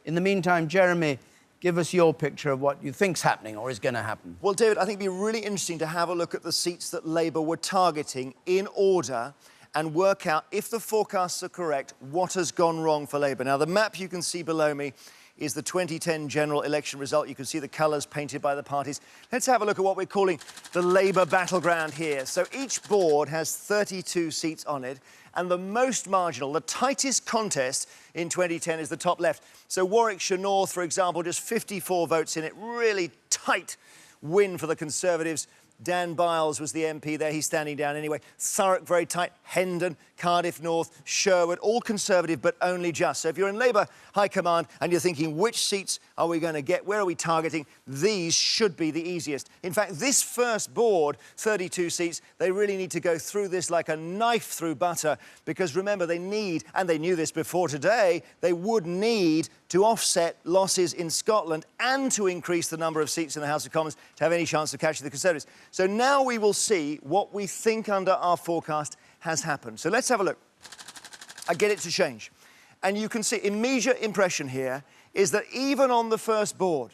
In the meantime, Jeremy, give us your picture of what you think's happening or is going to happen. Well, David, I think it'd be really interesting to have a look at the seats that Labour were targeting in order and work out, if the forecasts are correct, what has gone wrong for Labour. Now, the map you can see below me is the 2010 general election result. You can see the colours painted by the parties. Let's have a look at what we're calling the Labour battleground here. So each board has 32 seats on it, and the most marginal, the tightest contest in 2010 is the top left. So Warwickshire North, for example, just 54 votes in it. Really tight win for the Conservatives. Dan Biles was the MP there. He's standing down anyway. Thurrock, very tight. Hendon, Cardiff North, Sherwood, all Conservative, but only just. So if you're in Labour High Command and you're thinking, which seats are we going to get? Where are we targeting? These should be the easiest. In fact, this first board, 32 seats, they really need to go through this like a knife through butter, because remember, they need, and they knew this before today, they would need to offset losses in Scotland and to increase the number of seats in the House of Commons to have any chance of catching the Conservatives. So now we will see what we think under our forecast has happened. So let's have a look. I get it to change. And you can see, immediate impression here is that even on the first board,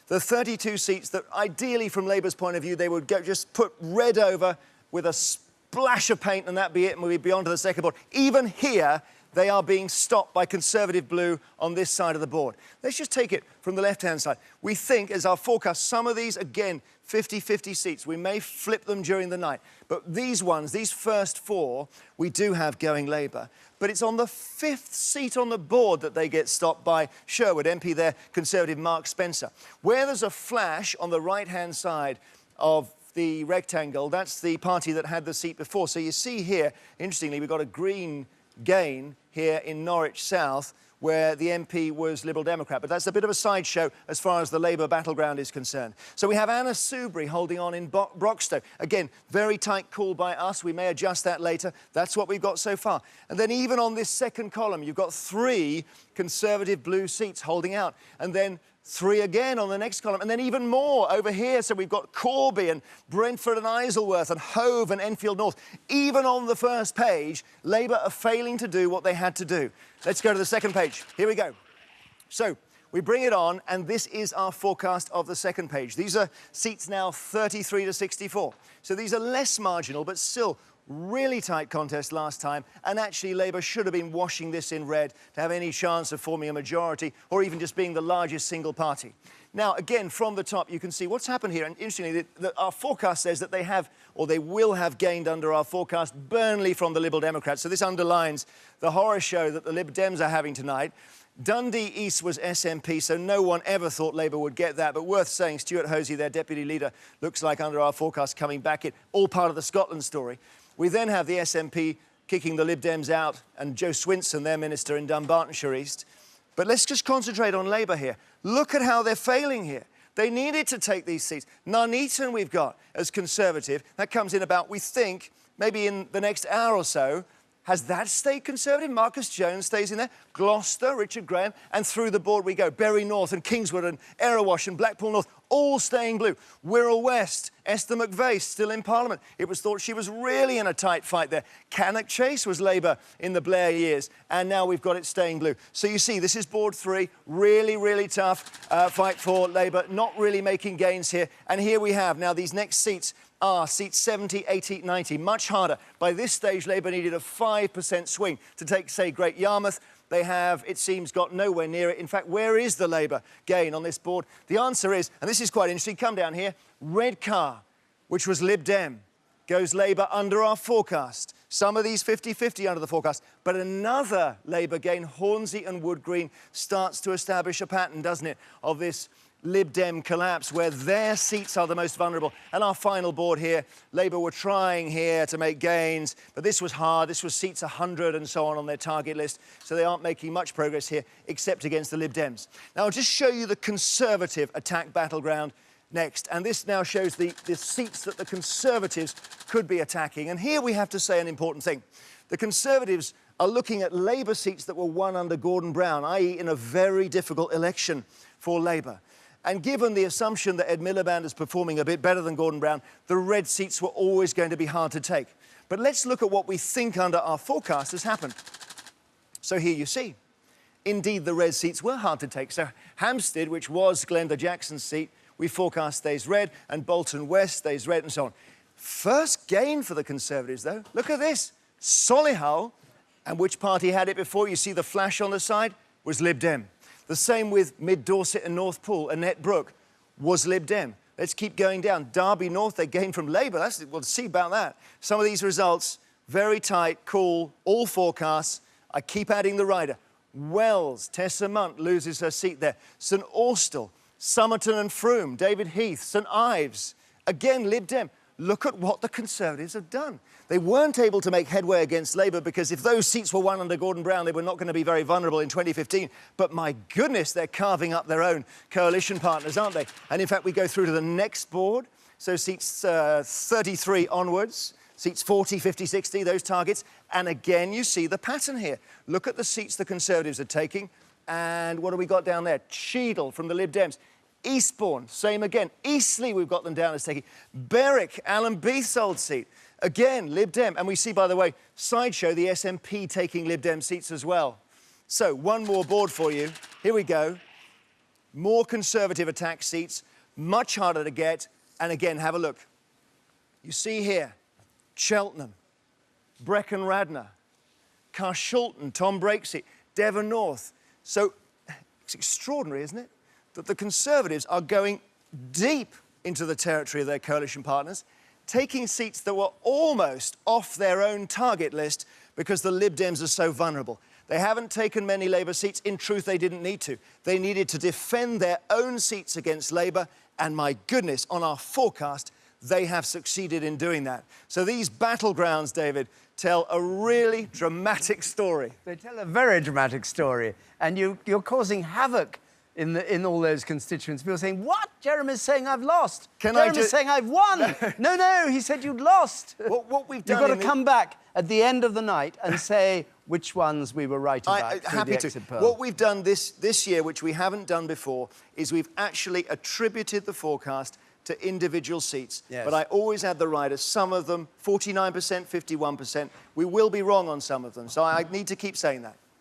the 32 seats that ideally from Labour's point of view, they would go, just put red over with a splash of paint and that'd be it, and we'd be on to the second board. Even here, they are being stopped by Conservative blue on this side of the board. Let's just take it from the left-hand side. We think, as our forecast, some of these, again, 50-50 seats. We may flip them during the night. But these ones, these first four, we do have going Labour. But it's on the fifth seat on the board that they get stopped by Sherwood, MP there, Conservative Mark Spencer. Where there's a flash on the right-hand side of the rectangle, that's the party that had the seat before. So you see here, interestingly, we've got a green gain here in Norwich South, where the MP was Liberal Democrat. But that's a bit of a sideshow as far as the Labour battleground is concerned. So we have Anna Soubry holding on in Broxtowe. Again, very tight call by us. We may adjust that later. That's what we've got so far. And then even on this second column, you've got 3 Conservative blue seats holding out. And then 3 again on the next column, and then even more over here. So we've got Corby and Brentford and Isleworth and Hove and Enfield North. Even on the first page, Labour are failing to do what they had to do. Let's go to the second page. Here we go. So we bring it on, and this is our forecast of the second page. These are seats now 33 to 64. So these are less marginal, but still really tight contest last time, and actually Labour should have been washing this in red to have any chance of forming a majority or even just being the largest single party. Now, again, from the top, you can see what's happened here. And interestingly, our forecast says that they have, or they will have gained under our forecast, Burnley from the Liberal Democrats. So this underlines the horror show that the Lib Dems are having tonight. Dundee East was SNP, so no one ever thought Labour would get that. But worth saying, Stuart Hosey, their deputy leader, looks like under our forecast coming back in, all part of the Scotland story. We then have the SNP kicking the Lib Dems out and Joe Swinson, their minister in Dunbartonshire East. But let's just concentrate on Labour here. Look at how they're failing here. They needed to take these seats. Nuneaton we've got as Conservative. That comes in about, we think, maybe in the next hour or so. Has that stayed Conservative? Marcus Jones stays in there. Gloucester, Richard Graham, and through the board we go. Bury North and Kingswood and Erewash and Blackpool North, all staying blue. Wirral West, Esther McVeigh still in Parliament. It was thought she was really in a tight fight there. Cannock Chase was Labour in the Blair years, and now we've got it staying blue. So you see, this is board 3, really, really tough fight for Labour, not really making gains here. And here we have now these next seats are seats 70, 80, 90, much harder. By this stage, Labour needed a 5% swing to take, say, Great Yarmouth. They have, it seems, got nowhere near it. In fact, where is the Labour gain on this board? The answer is, and this is quite interesting, come down here, Redcar, which was Lib Dem, goes Labour under our forecast. Some of these 50-50 under the forecast. But another Labour gain, Hornsey and Wood Green, starts to establish a pattern, doesn't it, of this Lib Dem collapse, where their seats are the most vulnerable. And our final board here, Labour were trying here to make gains, but this was hard. This was seats 100 and so on their target list, so they aren't making much progress here, except against the Lib Dems. Now, I'll just show you the Conservative attack battleground next, and this now shows the seats that the Conservatives could be attacking. And here we have to say an important thing. The Conservatives are looking at Labour seats that were won under Gordon Brown, i.e. in a very difficult election for Labour. And given the assumption that Ed Miliband is performing a bit better than Gordon Brown, the red seats were always going to be hard to take. But let's look at what we think under our forecast has happened. So here you see, Indeed, the red seats were hard to take. So Hampstead, which was Glenda Jackson's seat, we forecast stays red, and Bolton West stays red, and so on. First gain for the Conservatives, though. Look at this. Solihull, and which party had it before? You see the flash on the side? Was Lib Dem. The same with Mid Dorset and North Poole. Annette Brooke was Lib Dem. Let's keep going down. Derby North, they gained from Labour. We'll see about that. Some of these results, very tight, cool, all forecasts. I keep adding the rider. Wells, Tessa Munt loses her seat there. St Austell, Somerton and Frome, David Heath, St Ives, again Lib Dem. Look at what the Conservatives have done. They weren't able to make headway against Labour because if those seats were won under Gordon Brown, they were not going to be very vulnerable in 2015. But my goodness, they're carving up their own coalition partners, aren't they? And in fact, we go through to the next board. So seats 33 onwards, seats 40, 50, 60, those targets. And again, you see the pattern here. Look at the seats the Conservatives are taking. And what have we got down there? Cheadle from the Lib Dems. Eastbourne, same again. Eastleigh, we've got them down as taking. Berwick, Alan Beith's old seat. Again, Lib Dem. And we see, by the way, Sideshow, the SNP taking Lib Dem seats as well. So, one more board for you. Here we go. More Conservative attack seats, much harder to get. And again, have a look. You see here, Cheltenham, Brecon Radnor, Carshalton, Tom Brake's seat, Devon North. So, it's extraordinary, isn't it? That the Conservatives are going deep into the territory of their coalition partners, taking seats that were almost off their own target list because the Lib Dems are so vulnerable. They haven't taken many Labour seats. In truth, they didn't need to. They needed to defend their own seats against Labour, and my goodness, on our forecast, they have succeeded in doing that. So these battlegrounds, David, tell a really dramatic story. They tell a very dramatic story, and you're causing havoc in all those constituents. People saying, what? Jeremy's saying I've lost. Jeremy's saying I've won. No, he said you'd lost. What we've done... You've got to come back at the end of the night and say which ones we were right about. Happy to. What we've done this year, which we haven't done before, is we've actually attributed the forecast to individual seats. Yes. But I always add the riders, some of them, 49%, 51%. We will be wrong on some of them, so I need to keep saying that.